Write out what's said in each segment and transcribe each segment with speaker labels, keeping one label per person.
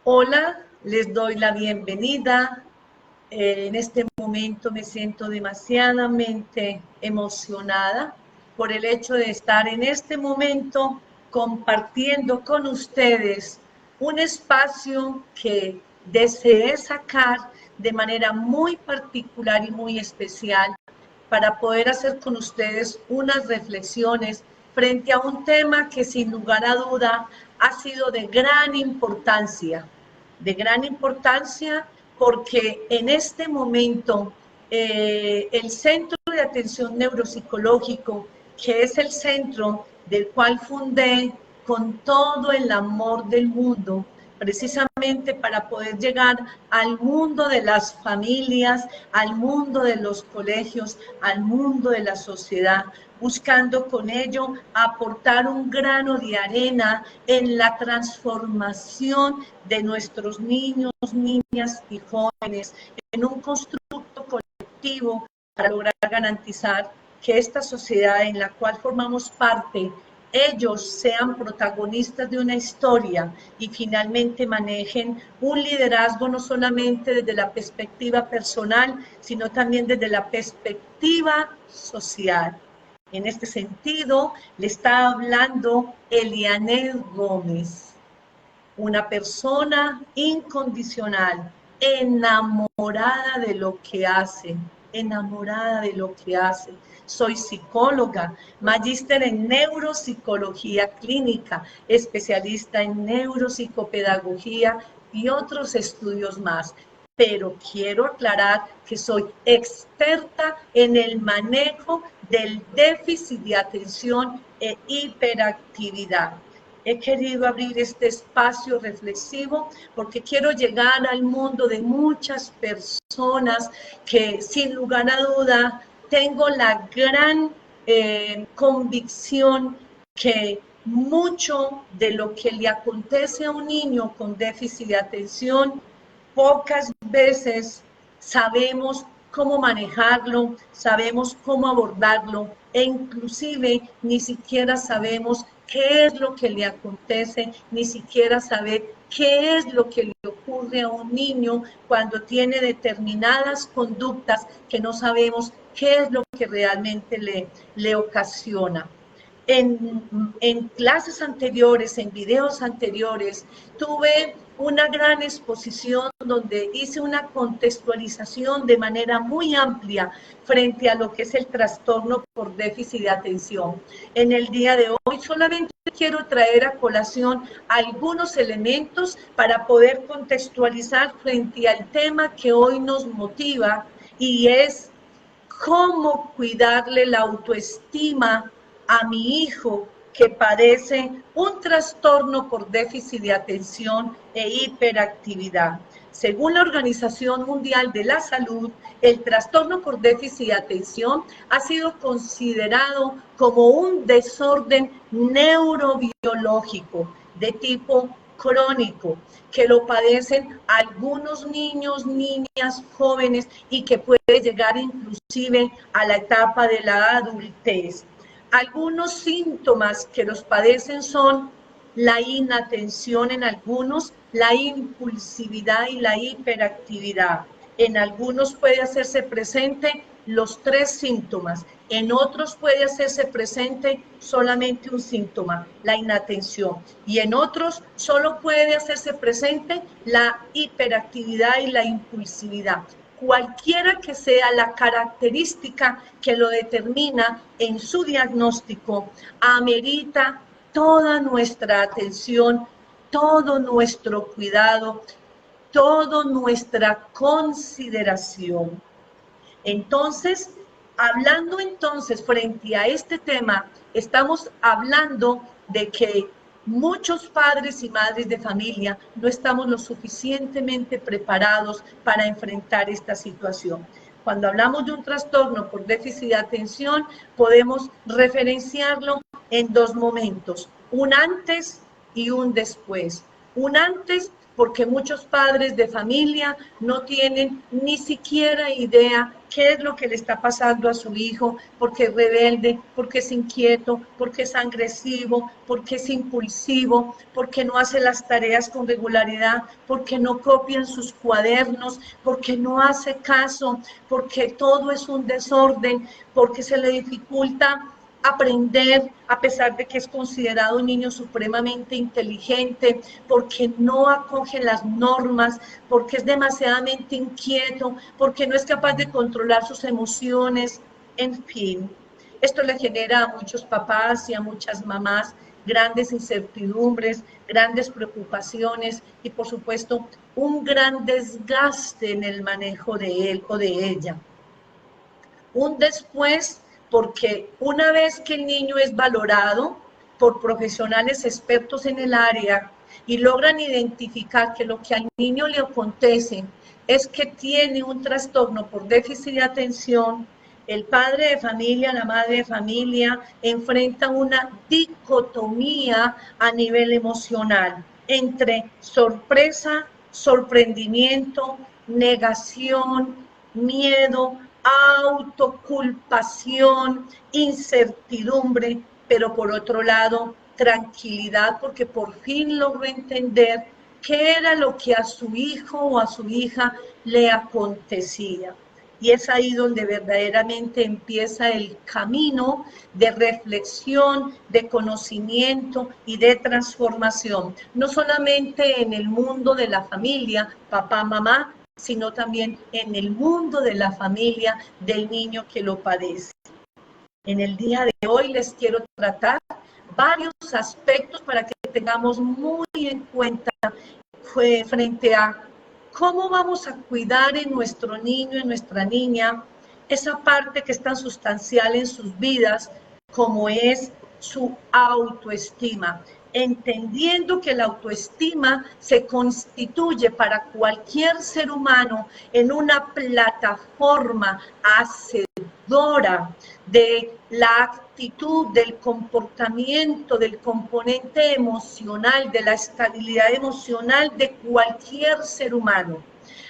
Speaker 1: Hola, les doy la bienvenida. En este momento me siento demasiadamente emocionada por el hecho de estar en este momento compartiendo con ustedes un espacio que deseé sacar de manera muy particular y muy especial para poder hacer con ustedes unas reflexiones frente a un tema que sin lugar a duda ha sido de gran importancia porque en este momento el Centro de Atención Neuropsicológico, que es el centro del cual fundé con todo el amor del mundo, precisamente para poder llegar al mundo de las familias, al mundo de los colegios, al mundo de la sociedad, buscando con ello aportar un grano de arena en la transformación de nuestros niños, niñas y jóvenes en un constructo colectivo para lograr garantizar que esta sociedad en la cual formamos parte, ellos sean protagonistas de una historia y finalmente manejen un liderazgo no solamente desde la perspectiva personal, sino también desde la perspectiva social. En este sentido, le está hablando Elianet Gómez, una persona incondicional, enamorada de lo que hace, enamorada de lo que hace. Soy psicóloga, magíster en neuropsicología clínica, especialista en neuropsicopedagogía y otros estudios más. Pero quiero aclarar que soy experta en el manejo del déficit de atención e hiperactividad. He querido abrir este espacio reflexivo porque quiero llegar al mundo de muchas personas que sin lugar a duda tengo la gran convicción que mucho de lo que le acontece a un niño con déficit de atención, pocas veces sabemos cómo manejarlo, sabemos cómo abordarlo e inclusive ni siquiera sabemos qué es lo que le acontece, ni siquiera saber qué es lo que le ocurre a un niño cuando tiene determinadas conductas que no sabemos qué es lo que realmente le ocasiona. En clases anteriores, en videos anteriores, tuve una gran exposición donde hice una contextualización de manera muy amplia frente a lo que es el trastorno por déficit de atención. En el día de hoy solamente quiero traer a colación algunos elementos para poder contextualizar frente al tema que hoy nos motiva y es cómo cuidarle la autoestima a mi hijo que padece un trastorno por déficit de atención e hiperactividad. Según la Organización Mundial de la Salud, el trastorno por déficit de atención ha sido considerado como un desorden neurobiológico de tipo crónico, que lo padecen algunos niños, niñas, jóvenes y que puede llegar inclusive a la etapa de la adultez. Algunos síntomas que los padecen son la inatención en algunos, la impulsividad y la hiperactividad. En algunos puede hacerse presente los tres síntomas, en otros puede hacerse presente solamente un síntoma, la inatención, y en otros solo puede hacerse presente la hiperactividad y la impulsividad. Cualquiera que sea la característica que lo determina en su diagnóstico, amerita toda nuestra atención, todo nuestro cuidado, toda nuestra consideración. Entonces, hablando frente a este tema, estamos hablando de que muchos padres y madres de familia no estamos lo suficientemente preparados para enfrentar esta situación. Cuando hablamos de un trastorno por déficit de atención, podemos referenciarlo en dos momentos, un antes y un después. Un antes porque muchos padres de familia no tienen ni siquiera idea qué es lo que le está pasando a su hijo, porque es rebelde, porque es inquieto, porque es agresivo, porque es impulsivo, porque no hace las tareas con regularidad, porque no copia en sus cuadernos, porque no hace caso, porque todo es un desorden, porque se le dificulta aprender a pesar de que es considerado un niño supremamente inteligente, porque no acoge las normas, porque es demasiadamente inquieto, porque no es capaz de controlar sus emociones, en fin. Esto le genera a muchos papás y a muchas mamás grandes incertidumbres, grandes preocupaciones y por supuesto un gran desgaste en el manejo de él o de ella. Un después, porque una vez que el niño es valorado por profesionales expertos en el área y logran identificar que lo que al niño le acontece es que tiene un trastorno por déficit de atención, el padre de familia, la madre de familia enfrenta una dicotomía a nivel emocional entre sorpresa, sorprendimiento, negación, miedo, autoculpación, incertidumbre, pero por otro lado, tranquilidad, porque por fin logró entender qué era lo que a su hijo o a su hija le acontecía. Y es ahí donde verdaderamente empieza el camino de reflexión, de conocimiento y de transformación, no solamente en el mundo de la familia, papá, mamá, sino también en el mundo de la familia del niño que lo padece. En el día de hoy les quiero tratar varios aspectos para que tengamos muy en cuenta frente a cómo vamos a cuidar en nuestro niño, en nuestra niña, esa parte que es tan sustancial en sus vidas como es su autoestima, entendiendo que la autoestima se constituye para cualquier ser humano en una plataforma hacedora de la actitud, del comportamiento, del componente emocional, de la estabilidad emocional de cualquier ser humano.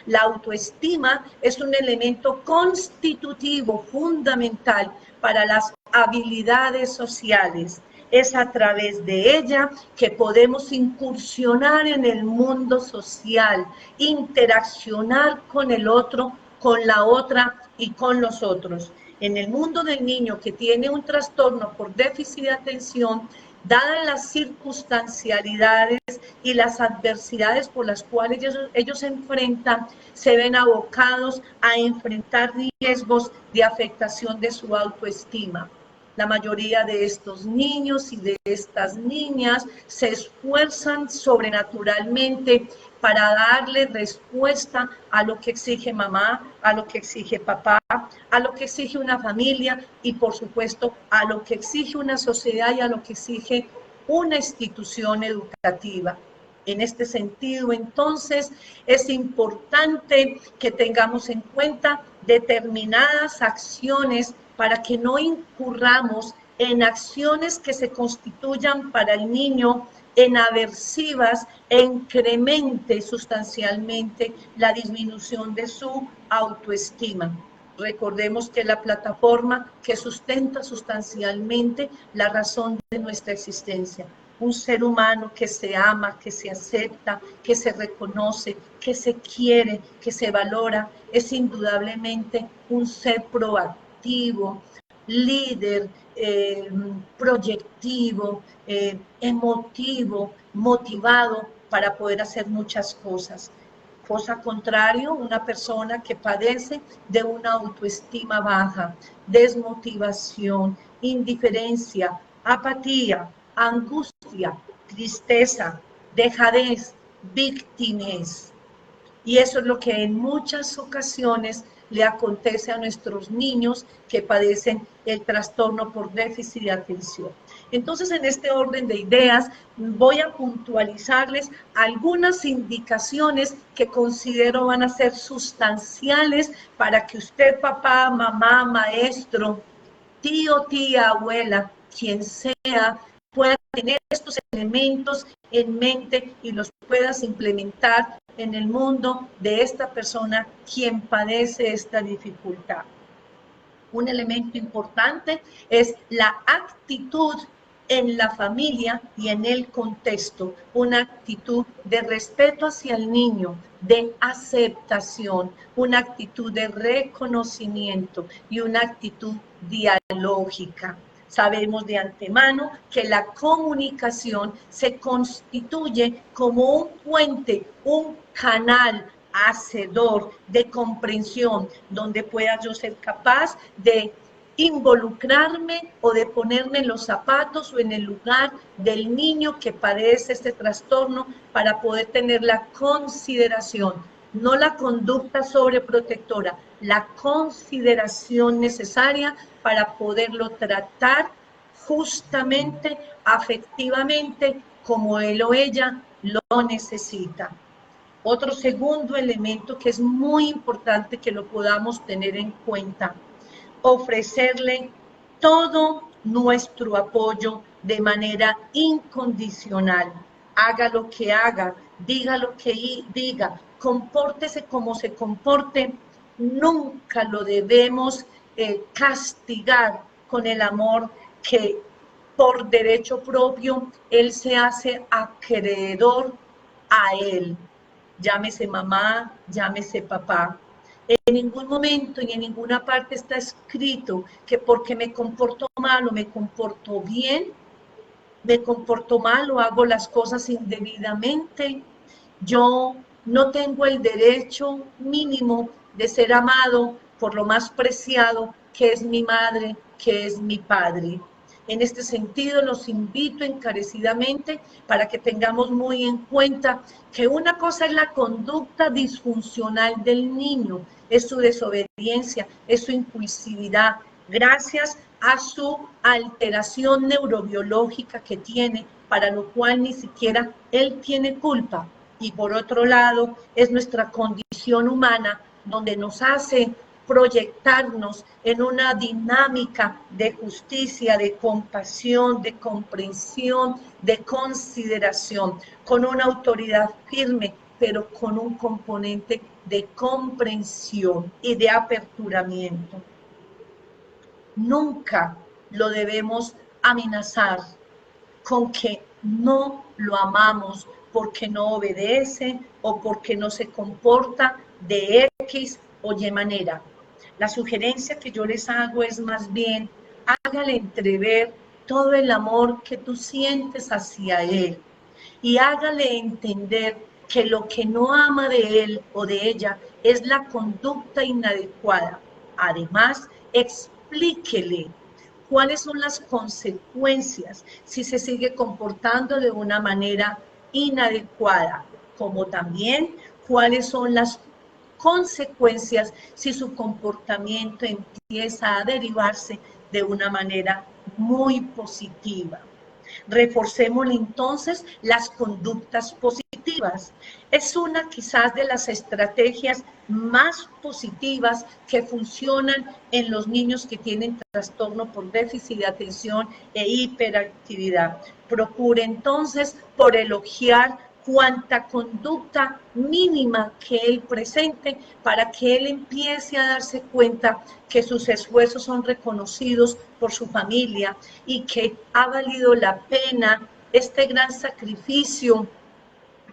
Speaker 1: La autoestima es un elemento constitutivo fundamental para las habilidades sociales. Es a través de ella que podemos incursionar en el mundo social, interaccionar con el otro, con la otra y con los otros. En el mundo del niño que tiene un trastorno por déficit de atención, dadas las circunstancialidades y las adversidades por las cuales ellos se enfrentan, se ven abocados a enfrentar riesgos de afectación de su autoestima. La mayoría de estos niños y de estas niñas se esfuerzan sobrenaturalmente para darle respuesta a lo que exige mamá, a lo que exige papá, a lo que exige una familia y por supuesto a lo que exige una sociedad y a lo que exige una institución educativa. En este sentido, entonces, es importante que tengamos en cuenta determinadas acciones para que no incurramos en acciones que se constituyan para el niño en aversivas e incremente sustancialmente la disminución de su autoestima. Recordemos que la plataforma que sustenta sustancialmente la razón de nuestra existencia. Un ser humano que se ama, que se acepta, que se reconoce, que se quiere, que se valora, es indudablemente un ser proactivo, líder, proyectivo, emotivo, motivado para poder hacer muchas cosas. Cosa contrario, una persona que padece de una autoestima baja, desmotivación, indiferencia, apatía, angustia, tristeza, dejadez, víctimas. Y eso es lo que en muchas ocasiones le acontece a nuestros niños que padecen el trastorno por déficit de atención. Entonces, en este orden de ideas, voy a puntualizarles algunas indicaciones que considero van a ser sustanciales para que usted, papá, mamá, maestro, tío, tía, abuela, quien sea, pueda tener estos elementos en mente y los puedas implementar en el mundo de esta persona quien padece esta dificultad. Un elemento importante es la actitud en la familia y en el contexto, una actitud de respeto hacia el niño, de aceptación, una actitud de reconocimiento y una actitud dialógica. Sabemos de antemano que la comunicación se constituye como un puente, un canal hacedor de comprensión, donde pueda yo ser capaz de involucrarme o de ponerme en los zapatos o en el lugar del niño que padece este trastorno para poder tener la consideración, no la conducta sobreprotectora, la consideración necesaria para poderlo tratar justamente, afectivamente, como él o ella lo necesita. Otro segundo elemento que es muy importante que lo podamos tener en cuenta, ofrecerle todo nuestro apoyo de manera incondicional. Haga lo que haga, diga lo que diga, compórtese como se comporte, nunca lo debemos castigar con el amor que por derecho propio él se hace acreedor a él. Llámese mamá, llámese papá. En ningún momento y en ninguna parte está escrito que porque me comporto mal o me comporto bien, me comporto mal o hago las cosas indebidamente, yo no tengo el derecho mínimo de ser amado por lo más preciado que es mi madre, que es mi padre. En este sentido, los invito encarecidamente para que tengamos muy en cuenta que una cosa es la conducta disfuncional del niño, es su desobediencia, es su impulsividad, gracias a su alteración neurobiológica que tiene, para lo cual ni siquiera él tiene culpa. Y por otro lado, es nuestra condición humana donde nos hace proyectarnos en una dinámica de justicia, de compasión, de comprensión, de consideración, con una autoridad firme, pero con un componente de comprensión y de aperturamiento. Nunca lo debemos amenazar con que no lo amamos porque no obedece o porque no se comporta de X o Y manera. La sugerencia que yo les hago es más bien, hágale entrever todo el amor que tú sientes hacia él y hágale entender que lo que no ama de él o de ella es la conducta inadecuada. Además, explíquele cuáles son las consecuencias si se sigue comportando de una manera inadecuada, como también cuáles son las consecuencias si su comportamiento empieza a derivarse de una manera muy positiva. Reforcemos entonces las conductas positivas. Es una quizás de las estrategias más positivas que funcionan en los niños que tienen trastorno por déficit de atención e hiperactividad. Procure entonces por elogiar cuanta conducta mínima que él presente para que él empiece a darse cuenta que sus esfuerzos son reconocidos por su familia y que ha valido la pena este gran sacrificio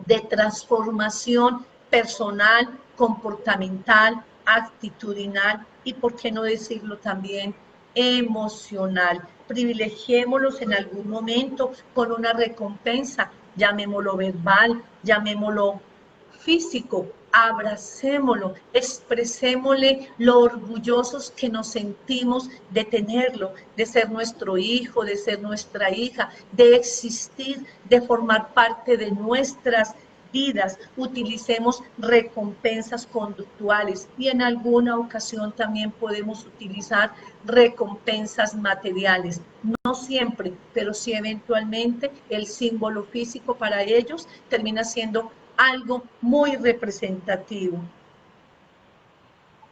Speaker 1: de transformación personal, comportamental, actitudinal y, por qué no decirlo también, emocional. Privilegiémoslos en algún momento con una recompensa, llamémoslo verbal, llamémoslo físico, abracémoslo, expresémosle lo orgullosos que nos sentimos de tenerlo, de ser nuestro hijo, de ser nuestra hija, de existir, de formar parte de nuestras vidas. Utilicemos recompensas conductuales y en alguna ocasión también podemos utilizar recompensas materiales. No siempre, pero sí eventualmente el símbolo físico para ellos termina siendo algo muy representativo.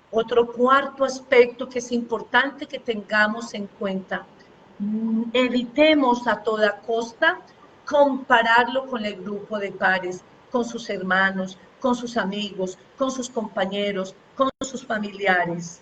Speaker 1: Otro cuarto aspecto que es importante que tengamos en cuenta, Evitemos a toda costa compararlo con el grupo de pares, con sus hermanos, con sus amigos, con sus compañeros, con sus familiares.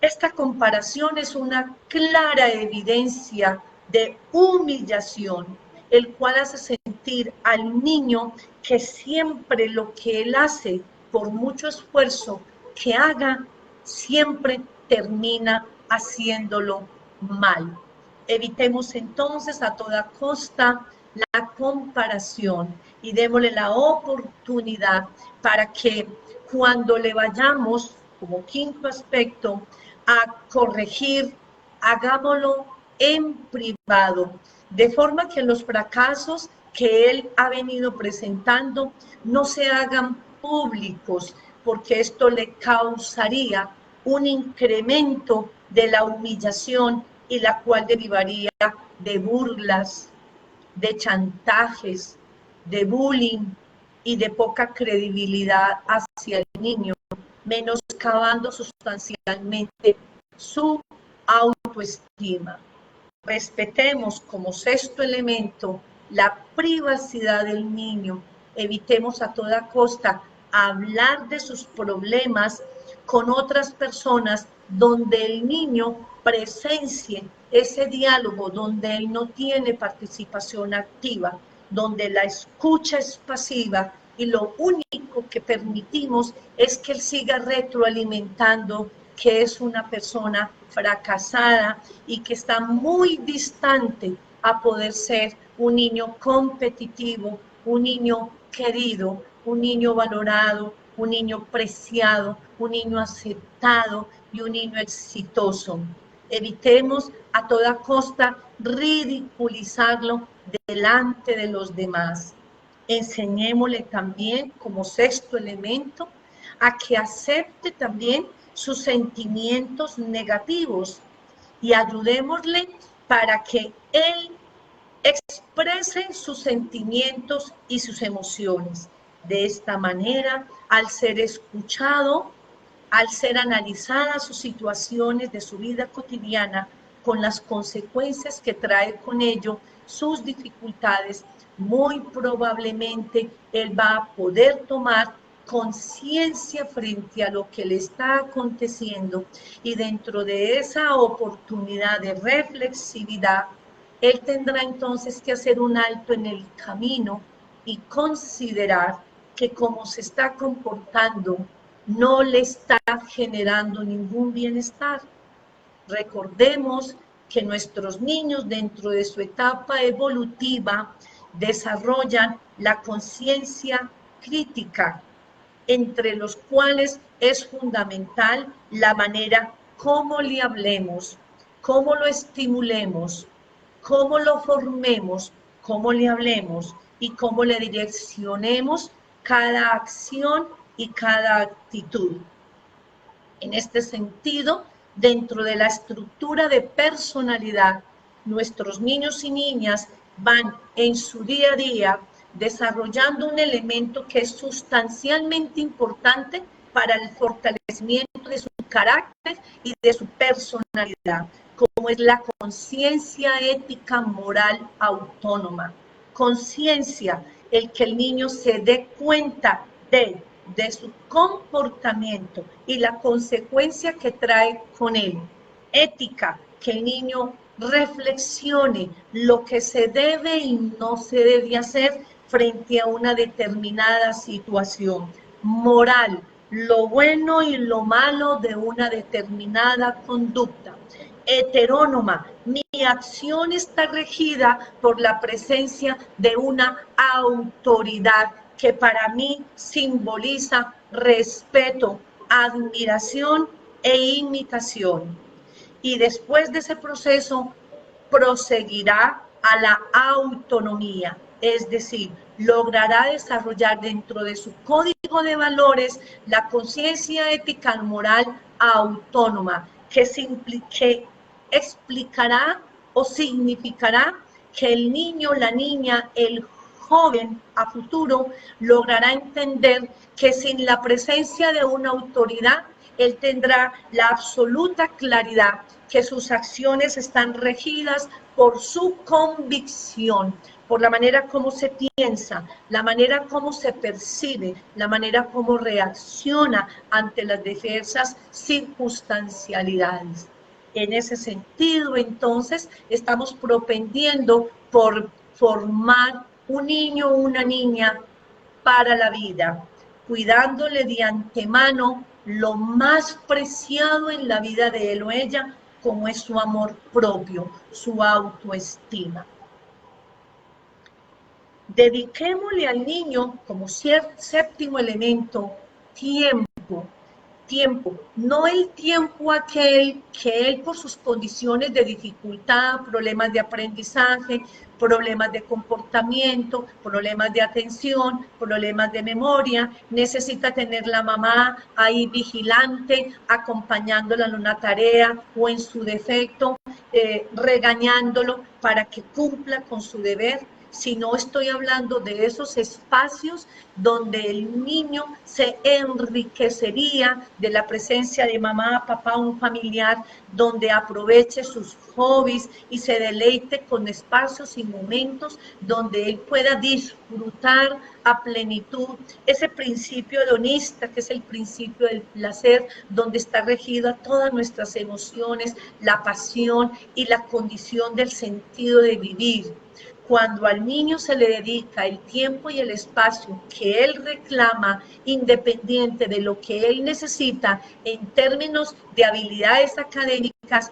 Speaker 1: Esta comparación es una clara evidencia de humillación, el cual hace sentir al niño que siempre lo que él hace, por mucho esfuerzo que haga, siempre termina haciéndolo mal. Evitemos entonces a toda costa la comparación y démosle la oportunidad para que cuando le vayamos, como quinto aspecto, a corregir, hagámoslo en privado, de forma que los fracasos que él ha venido presentando no se hagan públicos, porque esto le causaría un incremento de la humillación y la cual derivaría de burlas, de chantajes, de bullying y de poca credibilidad hacia el niño, menoscabando sustancialmente su autoestima. Respetemos como sexto elemento la privacidad del niño. Evitemos a toda costa hablar de sus problemas con otras personas donde el niño presencie ese diálogo, donde él no tiene participación activa, donde la escucha es pasiva y lo único que permitimos es que él siga retroalimentando que es una persona fracasada y que está muy distante a poder ser un niño competitivo, un niño querido, un niño valorado, un niño preciado, un niño aceptado y un niño exitoso. Evitemos a toda costa ridiculizarlo delante de los demás. Enseñémosle también como sexto elemento a que acepte también sus sentimientos negativos y ayudémosle para que él exprese sus sentimientos y sus emociones. De esta manera, al ser escuchado, al ser analizadas sus situaciones de su vida cotidiana con las consecuencias que trae con ello, sus dificultades, muy probablemente él va a poder tomar conciencia frente a lo que le está aconteciendo y dentro de esa oportunidad de reflexividad, él tendrá entonces que hacer un alto en el camino y considerar que como se está comportando no le está generando ningún bienestar. Recordemos que nuestros niños dentro de su etapa evolutiva desarrollan la conciencia crítica, entre los cuales es fundamental la manera cómo le hablemos, cómo lo estimulemos, cómo lo formemos, cómo le hablemos y cómo le direccionemos cada acción y cada actitud. En este sentido, dentro de la estructura de personalidad, nuestros niños y niñas van en su día a día desarrollando un elemento que es sustancialmente importante para el fortalecimiento de su carácter y de su personalidad, como es la conciencia ética moral autónoma. Conciencia, el que el niño se dé cuenta de su comportamiento y la consecuencia que trae con él. Ética, que el niño reflexione lo que se debe y no se debe hacer frente a una determinada situación. Moral, lo bueno y lo malo de una determinada conducta. Heterónoma, mi acción está regida por la presencia de una autoridad que para mí simboliza respeto, admiración e imitación. Y después de ese proceso proseguirá a la autonomía, es decir, logrará desarrollar dentro de su código de valores la conciencia ética moral autónoma, que explicará o significará que el niño, la niña, el joven a futuro logrará entender que sin la presencia de una autoridad, Él tendrá la absoluta claridad que sus acciones están regidas por su convicción, por la manera como se piensa, la manera como se percibe, la manera como reacciona ante las diversas circunstancialidades. En ese sentido, entonces, estamos propendiendo por formar un niño o una niña para la vida, cuidándole de antemano lo más preciado en la vida de él o ella, como es su amor propio, su autoestima. Dediquémosle al niño, como séptimo elemento, tiempo. Tiempo, no el tiempo aquel que él por sus condiciones de dificultad, problemas de aprendizaje, problemas de comportamiento, problemas de atención, problemas de memoria, necesita tener la mamá ahí vigilante, acompañándola en una tarea o en su defecto, regañándolo para que cumpla con su deber. Si no, estoy hablando de esos espacios donde el niño se enriquecería de la presencia de mamá, papá, un familiar, donde aproveche sus hobbies y se deleite con espacios y momentos donde él pueda disfrutar a plenitud ese principio hedonista, que es el principio del placer, donde está regida todas nuestras emociones, la pasión y la condición del sentido de vivir. Cuando al niño se le dedica el tiempo y el espacio que él reclama, independiente de lo que él necesita en términos de habilidades académicas,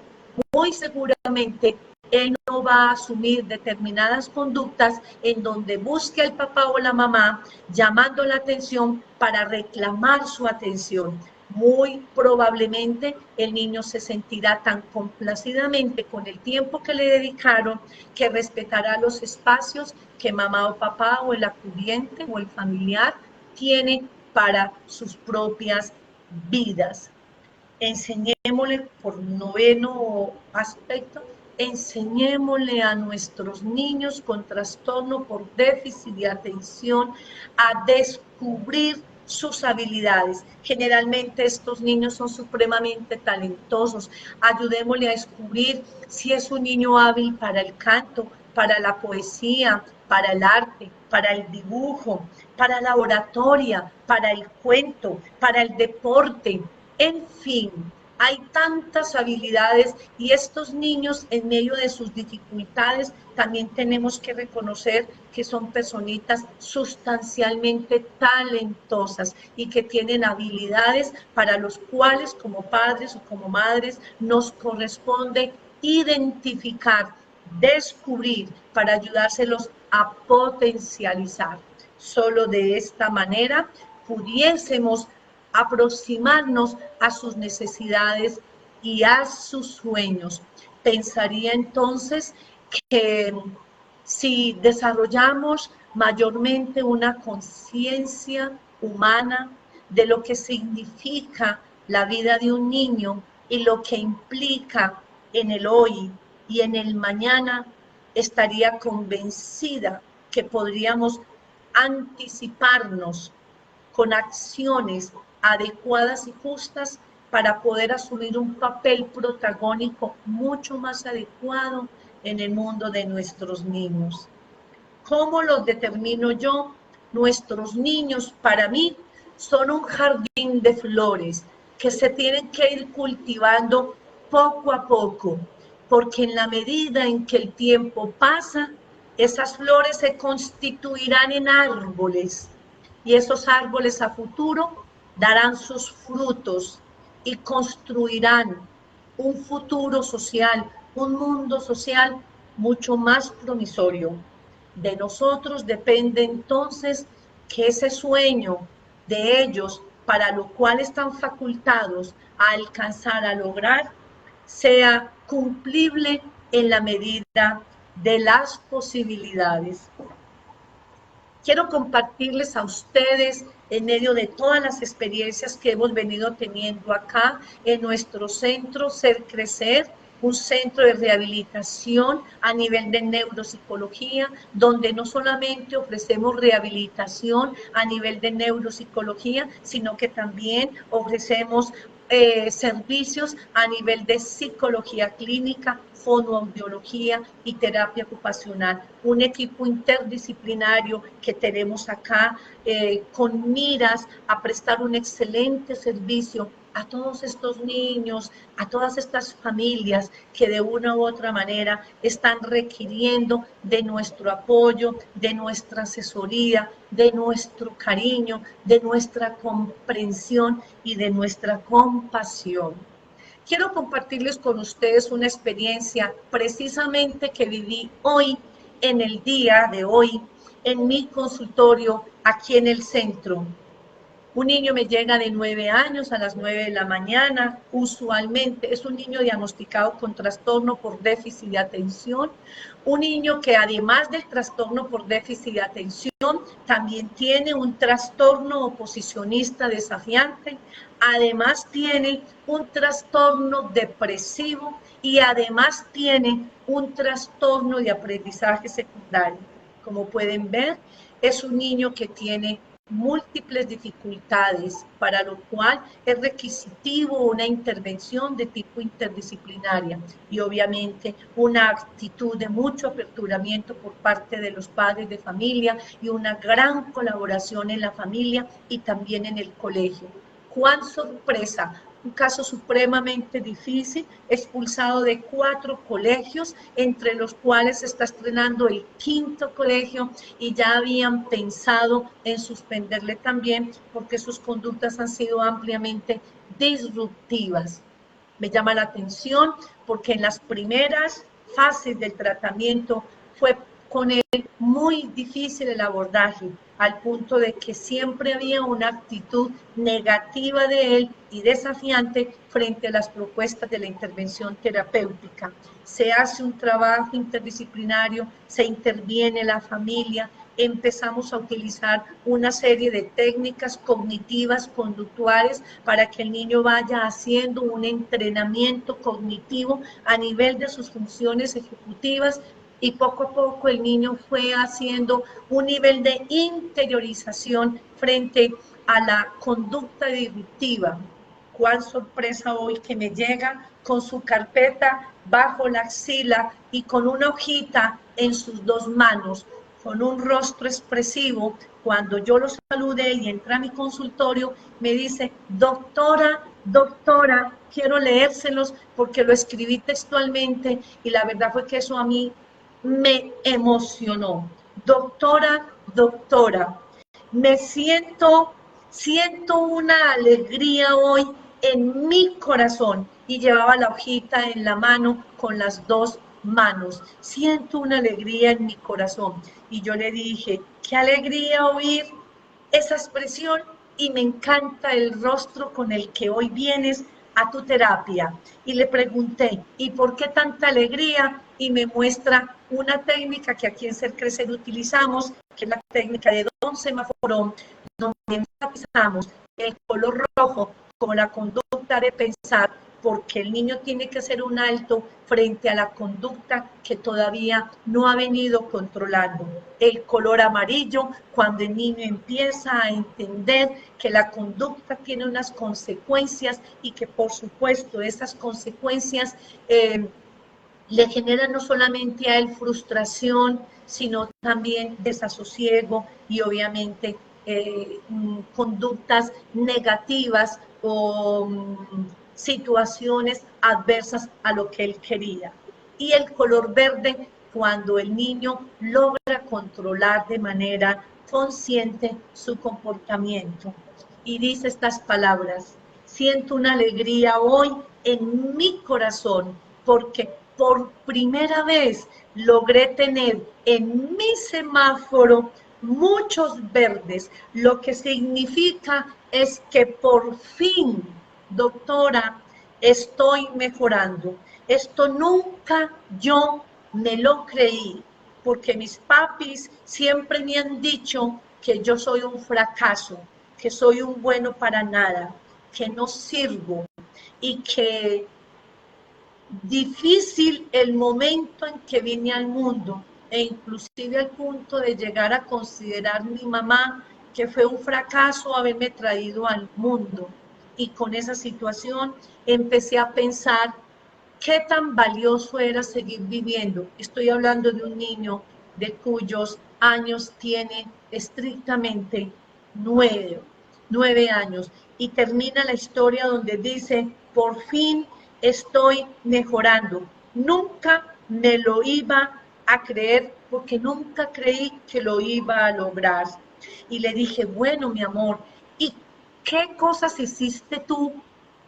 Speaker 1: muy seguramente él no va a asumir determinadas conductas en donde busque al papá o la mamá llamando la atención para reclamar su atención. Muy probablemente el niño se sentirá tan complacidamente con el tiempo que le dedicaron que respetará los espacios que mamá o papá o el acudiente o el familiar tiene para sus propias vidas. Enseñémosle, por noveno aspecto, enseñémosle a nuestros niños con trastorno por déficit de atención a descubrir sus habilidades. Generalmente estos niños son supremamente talentosos. Ayudémosle a descubrir si es un niño hábil para el canto, para la poesía, para el arte, para el dibujo, para la oratoria, para el cuento, para el deporte. En fin, hay tantas habilidades y estos niños en medio de sus dificultades también tenemos que reconocer que son personitas sustancialmente talentosas y que tienen habilidades para los cuales como padres o como madres nos corresponde identificar, descubrir para ayudárselos a potencializar. Solo de esta manera pudiésemos aproximarnos a sus necesidades y a sus sueños. Pensaría entonces que si desarrollamos mayormente una conciencia humana de lo que significa la vida de un niño y lo que implica en el hoy y en el mañana, estaría convencida que podríamos anticiparnos con acciones adecuadas y justas para poder asumir un papel protagónico mucho más adecuado en el mundo de nuestros niños. ¿Cómo los determino yo? Nuestros niños, para mí, son un jardín de flores que se tienen que ir cultivando poco a poco, porque en la medida en que el tiempo pasa, esas flores se constituirán en árboles y esos árboles a futuro darán sus frutos y construirán un futuro social, un mundo social mucho más promisorio. De nosotros depende entonces que ese sueño de ellos, para lo cual están facultados a alcanzar, a lograr, sea cumplible en la medida de las posibilidades. Quiero compartirles a ustedes, en medio de todas las experiencias que hemos venido teniendo acá en nuestro centro Ser Crecer, un centro de rehabilitación a nivel de neuropsicología, donde no solamente ofrecemos rehabilitación a nivel de neuropsicología, sino que también ofrecemos servicios a nivel de psicología clínica, fonoaudiología y terapia ocupacional. Un equipo interdisciplinario que tenemos acá con miras a prestar un excelente servicio a todos estos niños, a todas estas familias que de una u otra manera están requiriendo de nuestro apoyo, de nuestra asesoría, de nuestro cariño, de nuestra comprensión y de nuestra compasión. Quiero compartirles con ustedes una experiencia precisamente que viví hoy, en el día de hoy, en mi consultorio aquí en el centro. Un niño me llega de 9 años a las 9 de la mañana, usualmente es un niño diagnosticado con trastorno por déficit de atención, un niño que además del trastorno por déficit de atención, también tiene un trastorno oposicionista desafiante, además tiene un trastorno depresivo y además tiene un trastorno de aprendizaje secundario. Como pueden ver, es un niño que tiene múltiples dificultades, para lo cual es requisitivo una intervención de tipo interdisciplinaria y obviamente una actitud de mucho aperturamiento por parte de los padres de familia y una gran colaboración en la familia y también en el colegio. ¡Cuán sorpresa! Un caso supremamente difícil, expulsado de 4 colegios, entre los cuales se está estrenando el 5º colegio y ya habían pensado en suspenderle también porque sus conductas han sido ampliamente disruptivas. Me llama la atención porque en las primeras fases del tratamiento fue con él muy difícil el abordaje, al punto de que siempre había una actitud negativa de él y desafiante frente a las propuestas de la intervención terapéutica. Se hace un trabajo interdisciplinario, se interviene la familia, empezamos a utilizar una serie de técnicas cognitivas, conductuales, para que el niño vaya haciendo un entrenamiento cognitivo a nivel de sus funciones ejecutivas y poco a poco el niño fue haciendo un nivel de interiorización frente a la conducta disruptiva. Cuán sorpresa hoy que me llega con su carpeta bajo la axila y con una hojita en sus 2 manos, con un rostro expresivo. Cuando yo lo saludé y entré a mi consultorio, me dice: doctora, doctora, quiero leérselos porque lo escribí textualmente y la verdad fue que eso a mí me emocionó. Doctora, doctora, me siento una alegría hoy en mi corazón, y llevaba la hojita en la mano con las 2 manos. Siento una alegría en mi corazón. Y yo le dije: qué alegría oír esa expresión y me encanta el rostro con el que hoy vienes a tu terapia. Y le pregunté: ¿y por qué tanta alegría? Y me muestra una técnica que aquí en Ser Crecer utilizamos, que es la técnica de Don Semáforo, donde enfatizamos el color rojo como la conducta de pensar, porque el niño tiene que hacer un alto frente a la conducta que todavía no ha venido controlando. El color amarillo, cuando el niño empieza a entender que la conducta tiene unas consecuencias y que por supuesto esas consecuencias le generan no solamente a él frustración, sino también desasosiego y obviamente conductas negativas o situaciones adversas a lo que él quería. Y el color verde, cuando el niño logra controlar de manera consciente su comportamiento. Y dice estas palabras: siento una alegría hoy en mi corazón porque por primera vez logré tener en mi semáforo muchos verdes, lo que significa es que por fin, doctora, estoy mejorando. Esto nunca yo me lo creí, porque mis papis siempre me han dicho que yo soy un fracaso, que soy un bueno para nada, que no sirvo y que difícil el momento en que vine al mundo, e inclusive al punto de llegar a considerar mi mamá que fue un fracaso haberme traído al mundo. y con esa situación empecé a pensar qué tan valioso era seguir viviendo. Estoy hablando de un niño de cuyos años tiene estrictamente 9 años. Y termina la historia donde dice, por fin estoy mejorando. Nunca me lo iba a creer porque nunca creí que lo iba a lograr. Y le dije, bueno, mi amor, ¿y qué cosas hiciste tú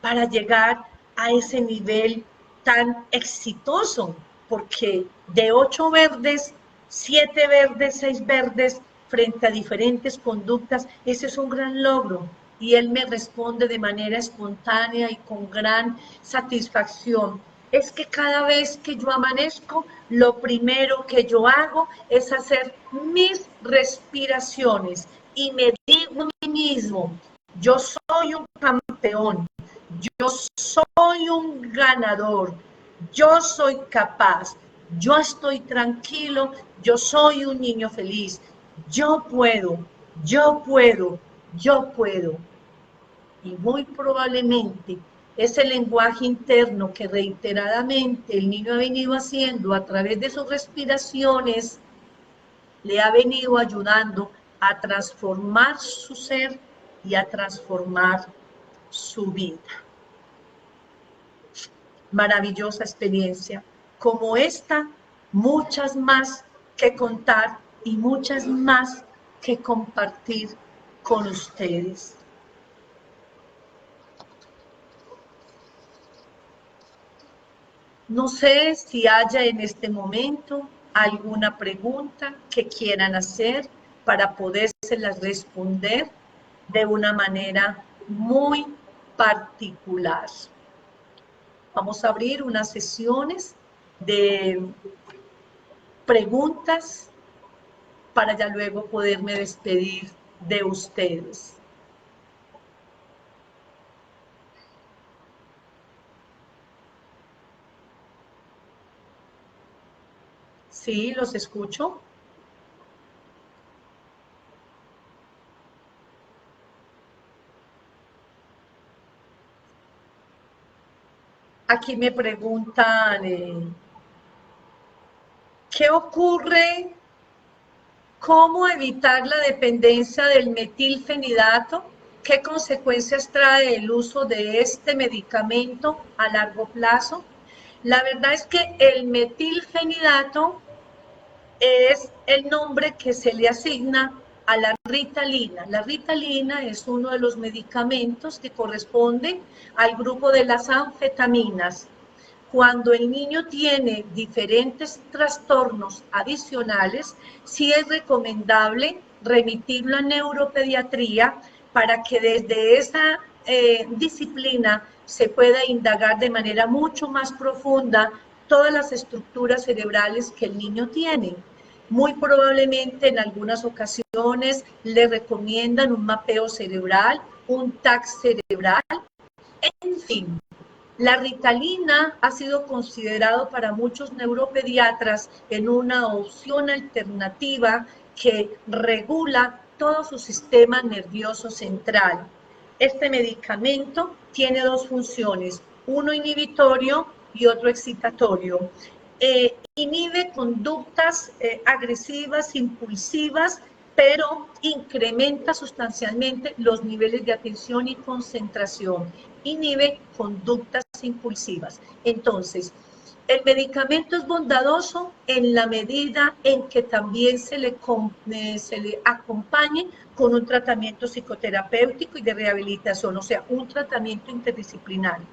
Speaker 1: para llegar a ese nivel tan exitoso? Porque de 8 verdes, 7 verdes, 6 verdes, frente a diferentes conductas, ese es un gran logro. Y él me responde de manera espontánea y con gran satisfacción. Es que cada vez que yo amanezco, lo primero que yo hago es hacer mis respiraciones y me digo a mí mismo, yo soy un campeón, yo soy un ganador, yo soy capaz, yo estoy tranquilo, yo soy un niño feliz, yo puedo, yo puedo, yo puedo. Y muy probablemente ese lenguaje interno que reiteradamente el niño ha venido haciendo a través de sus respiraciones, le ha venido ayudando a transformar su ser y a transformar su vida. Maravillosa experiencia. Como esta, muchas más que contar y muchas más que compartir con ustedes. No sé si haya en este momento alguna pregunta que quieran hacer para podérselas responder de una manera muy particular. Vamos a abrir unas sesiones de preguntas para ya luego poderme despedir de ustedes. Sí, los escucho. Aquí me preguntan, ¿qué ocurre? ¿Cómo evitar la dependencia del metilfenidato? ¿Qué consecuencias trae el uso de este medicamento a largo plazo? La verdad es que el metilfenidato es el nombre que se le asigna a la ritalina. La ritalina es uno de los medicamentos que corresponde al grupo de las anfetaminas. Cuando el niño tiene diferentes trastornos adicionales, sí es recomendable remitirlo a neuropediatría para que desde esa disciplina se pueda indagar de manera mucho más profunda todas las estructuras cerebrales que el niño tiene. Muy probablemente en algunas ocasiones le recomiendan un mapeo cerebral, un TAC cerebral, en fin. La ritalina ha sido considerado para muchos neuropediatras en una opción alternativa que regula todo su sistema nervioso central. Este medicamento tiene dos funciones, uno inhibitorio y otro excitatorio. Inhibe conductas agresivas, impulsivas, pero incrementa sustancialmente los niveles de atención y concentración. Inhibe conductas impulsivas. Entonces, el medicamento es bondadoso en la medida en que también se le acompañe con un tratamiento psicoterapéutico y de rehabilitación, o sea, un tratamiento interdisciplinario.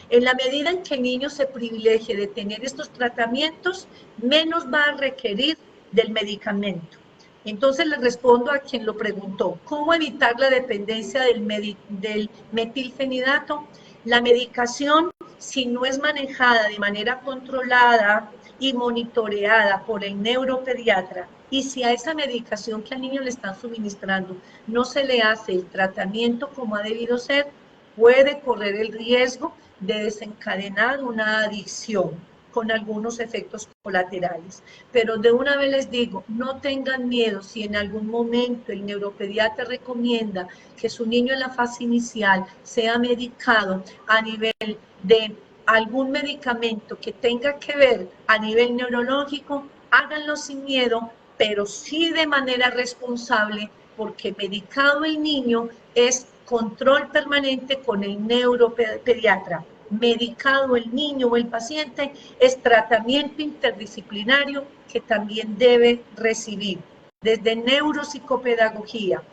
Speaker 1: En la medida en que el niño se privilegie de tener estos tratamientos, menos va a requerir del medicamento. Entonces le respondo a quien lo preguntó, ¿cómo evitar la dependencia del metilfenidato? La medicación, si no es manejada de manera controlada y monitoreada por el neuropediatra, y si a esa medicación que al niño le están suministrando no se le hace el tratamiento como ha debido ser, puede correr el riesgo de desencadenar una adicción, con algunos efectos colaterales. Pero de una vez les digo, no tengan miedo si en algún momento el neuropediatra recomienda que su niño en la fase inicial sea medicado a nivel de algún medicamento que tenga que ver a nivel neurológico, háganlo sin miedo, pero sí de manera responsable, porque medicado el niño es control permanente con el neuropediatra. Medicado el niño o el paciente es tratamiento interdisciplinario que también debe recibir, desde neuropsicopedagogía,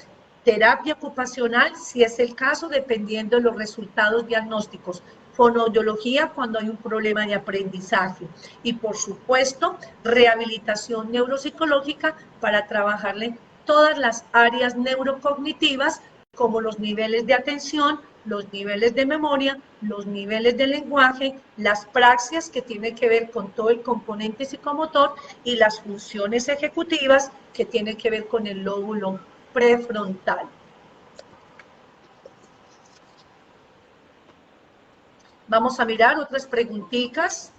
Speaker 1: terapia ocupacional, si es el caso, dependiendo de los resultados diagnósticos, fonoaudiología cuando hay un problema de aprendizaje y, por supuesto, rehabilitación neuropsicológica para trabajarle todas las áreas neurocognitivas como los niveles de atención, los niveles de memoria, los niveles de lenguaje, las praxias que tienen que ver con todo el componente psicomotor y las funciones ejecutivas que tienen que ver con el lóbulo prefrontal. Vamos a mirar otras preguntitas.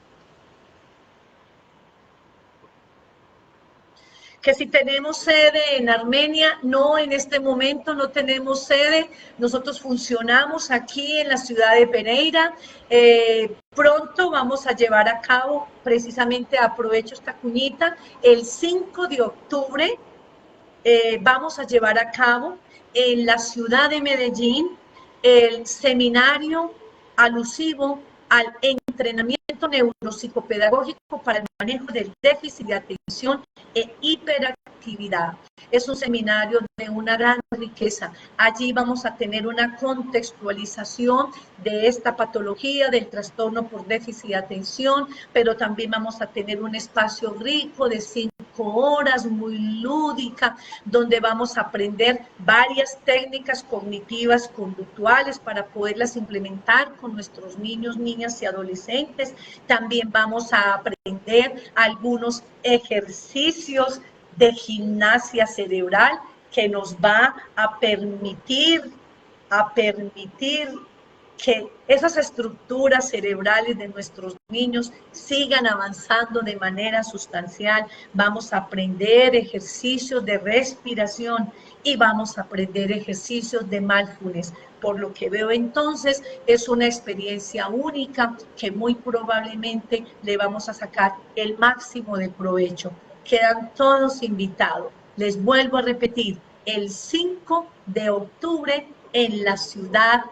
Speaker 1: Que si tenemos sede en Armenia, no, en este momento no tenemos sede. Nosotros funcionamos aquí en la ciudad de Pereira. Pronto vamos a llevar a cabo, precisamente aprovecho esta cuñita, el 5 de octubre vamos a llevar a cabo en la ciudad de Medellín el seminario alusivo al entrenamiento neuropsicopedagógico para el manejo del déficit de atención e hiperactividad. Es un seminario de una gran riqueza. Allí vamos a tener una contextualización de esta patología, del trastorno por déficit de atención, pero también vamos a tener un espacio rico de 5 horas, muy lúdica, donde vamos a aprender varias técnicas cognitivas conductuales para poderlas implementar con nuestros niños, niñas y adolescentes. También vamos a aprender algunos ejercicios de gimnasia cerebral que nos va a permitir que esas estructuras cerebrales de nuestros niños sigan avanzando de manera sustancial. Vamos a aprender ejercicios de respiración y vamos a aprender ejercicios de mindfulness. Por lo que veo entonces, es una experiencia única que muy probablemente le vamos a sacar el máximo de provecho. Quedan todos invitados. Les vuelvo a repetir, el 5 de octubre en la ciudad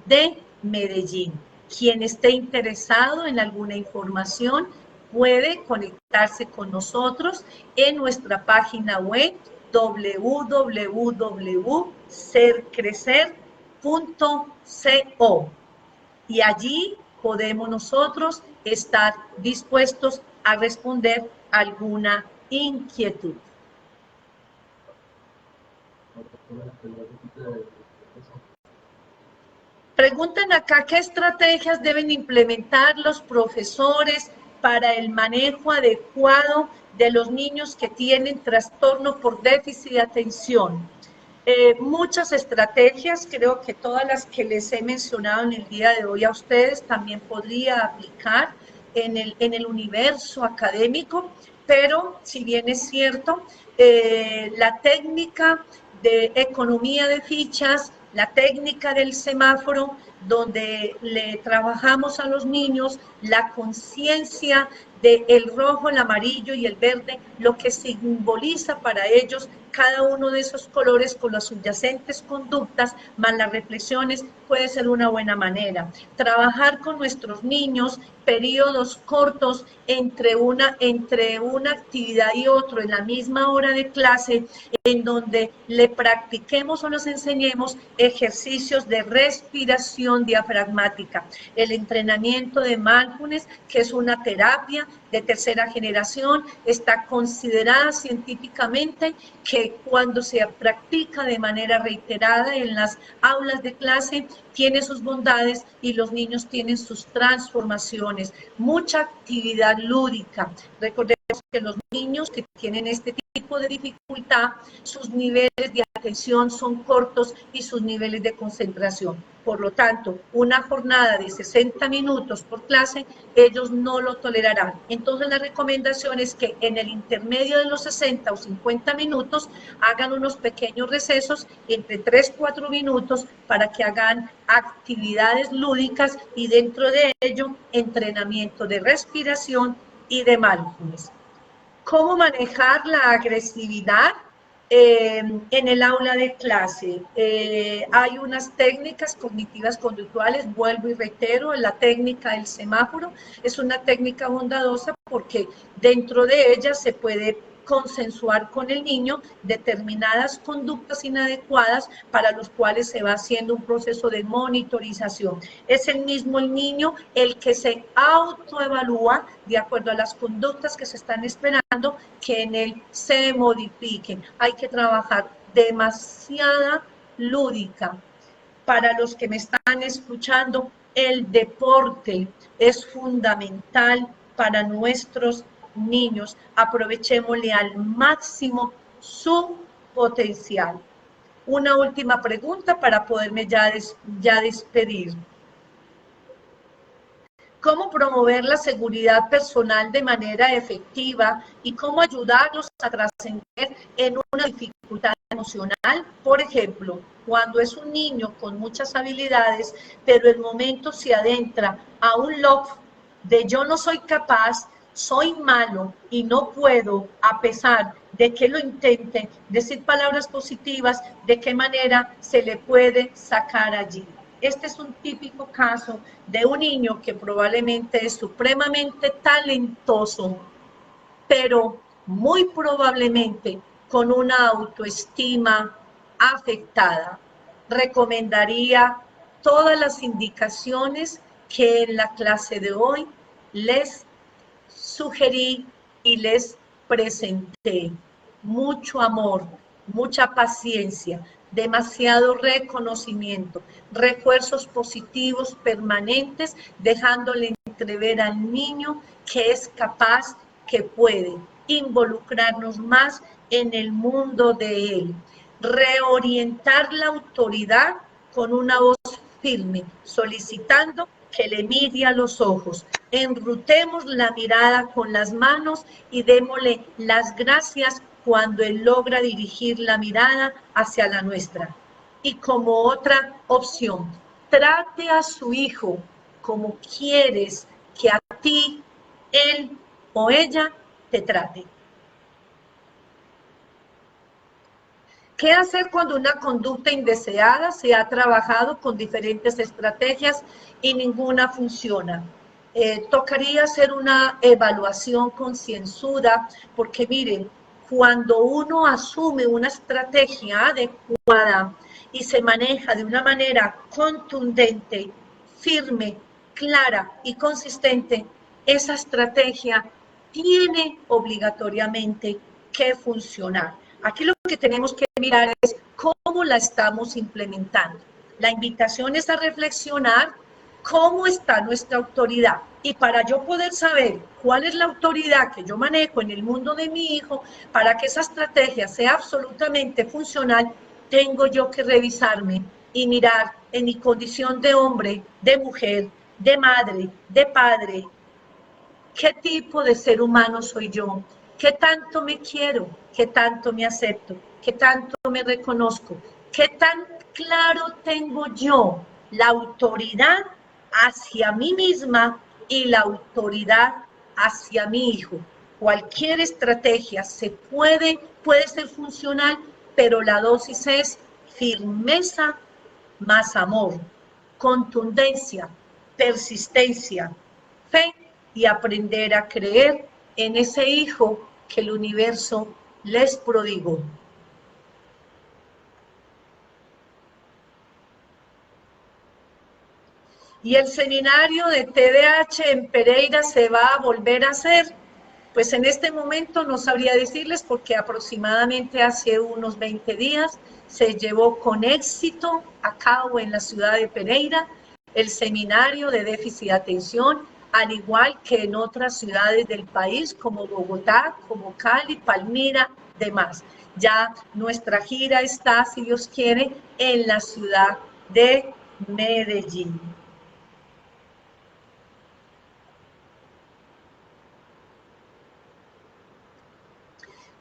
Speaker 1: de Medellín. Quien esté interesado en alguna información puede conectarse con nosotros en nuestra página web www.sercrecer.co y allí podemos nosotros estar dispuestos a responder alguna inquietud. Preguntan acá qué estrategias deben implementar los profesores para el manejo adecuado de los niños que tienen trastorno por déficit de atención. Muchas estrategias, creo que todas las que les he mencionado en el día de hoy a ustedes también podría aplicar en el universo académico, pero si bien es cierto, la técnica de economía de fichas, la técnica del semáforo, donde le trabajamos a los niños la conciencia del rojo, el amarillo y el verde, lo que simboliza para ellos cada uno de esos colores con las subyacentes conductas, más las reflexiones, puede ser una buena manera. Trabajar con nuestros niños periodos cortos entre una actividad y otra en la misma hora de clase, en donde le practiquemos o nos enseñemos ejercicios de respiración diafragmática, el entrenamiento de mindfulness, que es una terapia de tercera generación. Está considerada científicamente que cuando se practica de manera reiterada en las aulas de clase, tiene sus bondades y los niños tienen sus transformaciones. Mucha actividad lúdica. Recordemos que los niños que tienen este tipo de dificultad, sus niveles de atención son cortos y sus niveles de concentración. Por lo tanto, una jornada de 60 minutos por clase, ellos no lo tolerarán. Entonces, la recomendación es que en el intermedio de los 60 o 50 minutos hagan unos pequeños recesos entre 3 4 minutos para que hagan actividades lúdicas y dentro de ello entrenamiento de respiración y de mindfulness. ¿Cómo manejar la agresividad en el aula de clase? Hay unas técnicas cognitivas conductuales, vuelvo y reitero, la técnica del semáforo es una técnica bondadosa porque dentro de ella se puede consensuar con el niño determinadas conductas inadecuadas para los cuales se va haciendo un proceso de monitorización. Es el mismo el niño el que se autoevalúa de acuerdo a las conductas que se están esperando que en él se modifiquen. Hay que trabajar demasiada lúdica. Para los que me están escuchando, el deporte es fundamental para nuestros niños. Aprovechémosle al máximo su potencial. Una última pregunta para poderme ya despedir. ¿Cómo promover la seguridad personal de manera efectiva y cómo ayudarlos a trascender en una dificultad emocional? Por ejemplo, cuando es un niño con muchas habilidades, pero el momento se adentra a un loop de yo no soy capaz, soy malo y no puedo, a pesar de que lo intente, decir palabras positivas, ¿de qué manera se le puede sacar allí? Este es un típico caso de un niño que probablemente es supremamente talentoso, pero muy probablemente con una autoestima afectada. Recomendaría todas las indicaciones que en la clase de hoy les sugerí y les presenté. Mucho amor, mucha paciencia, demasiado reconocimiento, refuerzos positivos permanentes, dejándole entrever al niño que es capaz, que puede involucrarnos más en el mundo de él. Reorientar la autoridad con una voz firme, solicitando que le mire a los ojos. Enrutemos la mirada con las manos y démosle las gracias cuando él logra dirigir la mirada hacia la nuestra. Y como otra opción, trate a su hijo como quieres que a ti, él o ella te trate. ¿Qué hacer cuando una conducta indeseada se ha trabajado con diferentes estrategias y ninguna funciona? Tocaría hacer una evaluación concienzuda, porque miren, cuando uno asume una estrategia adecuada y se maneja de una manera contundente, firme, clara y consistente, esa estrategia tiene obligatoriamente que funcionar. Aquí lo que tenemos que mirar es cómo la estamos implementando. La invitación es a reflexionar cómo está nuestra autoridad. Y para yo poder saber cuál es la autoridad que yo manejo en el mundo de mi hijo, para que esa estrategia sea absolutamente funcional, tengo yo que revisarme y mirar en mi condición de hombre, de mujer, de madre, de padre, ¿qué tipo de ser humano soy yo? ¿Qué tanto me quiero? ¿Qué tanto me acepto? ¿Qué tanto me reconozco? ¿Qué tan claro tengo yo la autoridad hacia mí misma y la autoridad hacia mi hijo? Cualquier estrategia puede ser funcional, pero la dosis es firmeza más amor, contundencia, persistencia, fe y aprender a creer en ese hijo que el universo les prodigó. Y el seminario de TDAH en Pereira se va a volver a hacer. Pues en este momento no sabría decirles porque aproximadamente hace unos 20 días se llevó con éxito a cabo en la ciudad de Pereira el seminario de déficit de atención, al igual que en otras ciudades del país como Bogotá, como Cali, Palmira, demás. Ya nuestra gira está, si Dios quiere, en la ciudad de Medellín.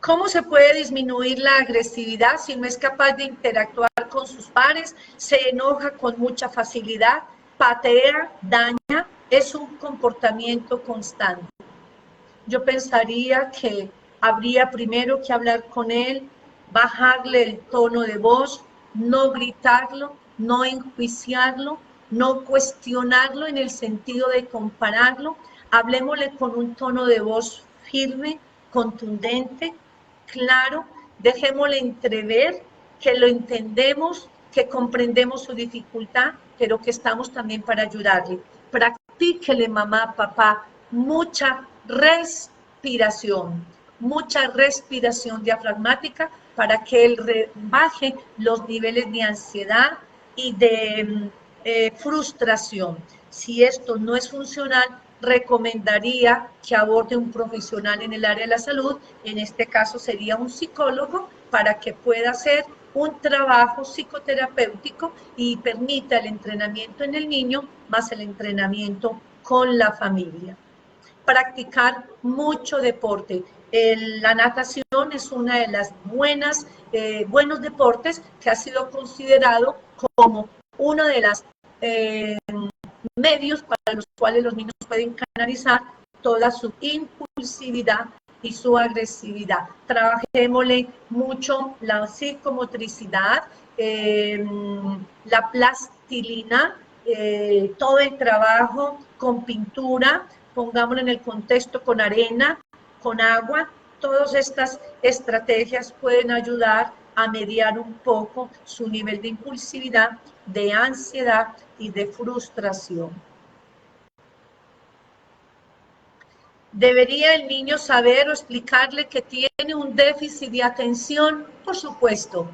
Speaker 1: ¿Cómo se puede disminuir la agresividad si no es capaz de interactuar con sus pares? Se enoja con mucha facilidad, patea, daña, es un comportamiento constante. Yo pensaría que habría primero que hablar con él, bajarle el tono de voz, no gritarlo, no enjuiciarlo, no cuestionarlo en el sentido de compararlo. Hablemosle con un tono de voz firme, contundente, claro, dejémosle entrever que lo entendemos, que comprendemos su dificultad, pero que estamos también para ayudarle. Practíquele, mamá, papá, mucha respiración diafragmática para que él baje los niveles de ansiedad y de frustración. Si esto no es funcional, recomendaría que aborde un profesional en el área de la salud, en este caso sería un psicólogo, para que pueda hacer un trabajo psicoterapéutico y permita el entrenamiento en el niño más el entrenamiento con la familia. Practicar mucho deporte. La natación es una de las buenos deportes que ha sido considerado como uno de los medios para los cuales los niños pueden canalizar toda su impulsividad y su agresividad. Trabajémosle mucho la psicomotricidad, la plastilina, todo el trabajo con pintura, pongámoslo en el contexto con arena, con agua. Todas estas estrategias pueden ayudar a mediar un poco su nivel de impulsividad, de ansiedad y de frustración. ¿Debería el niño saber o explicarle que tiene un déficit de atención? Por supuesto,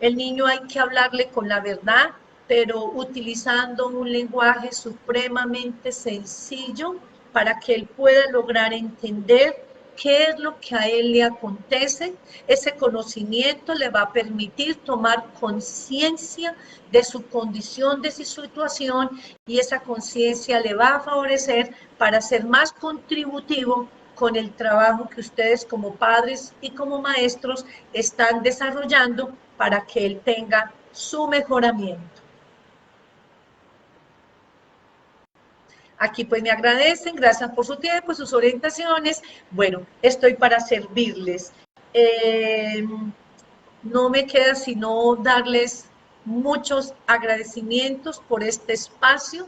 Speaker 1: el niño hay que hablarle con la verdad, pero utilizando un lenguaje supremamente sencillo para que él pueda lograr entender qué es lo que a él le acontece. Ese conocimiento le va a permitir tomar conciencia de su condición, de su situación, y esa conciencia le va a favorecer para ser más contributivo con el trabajo que ustedes como padres y como maestros están desarrollando para que él tenga su mejoramiento. Aquí pues me agradecen, gracias por su tiempo, sus orientaciones. Bueno, estoy para servirles. No me queda sino darles muchos agradecimientos por este espacio.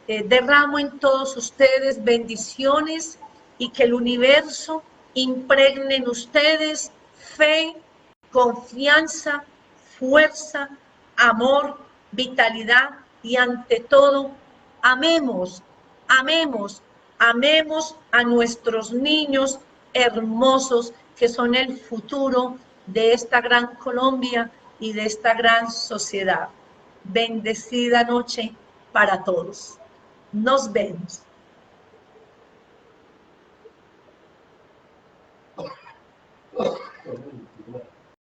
Speaker 1: Derramo en todos ustedes bendiciones y que el universo impregne en ustedes fe, confianza, fuerza, amor, vitalidad y ante todo, amemos, amemos, amemos a nuestros niños hermosos que son el futuro de esta gran Colombia y de esta gran sociedad. Bendecida noche para todos. Nos vemos.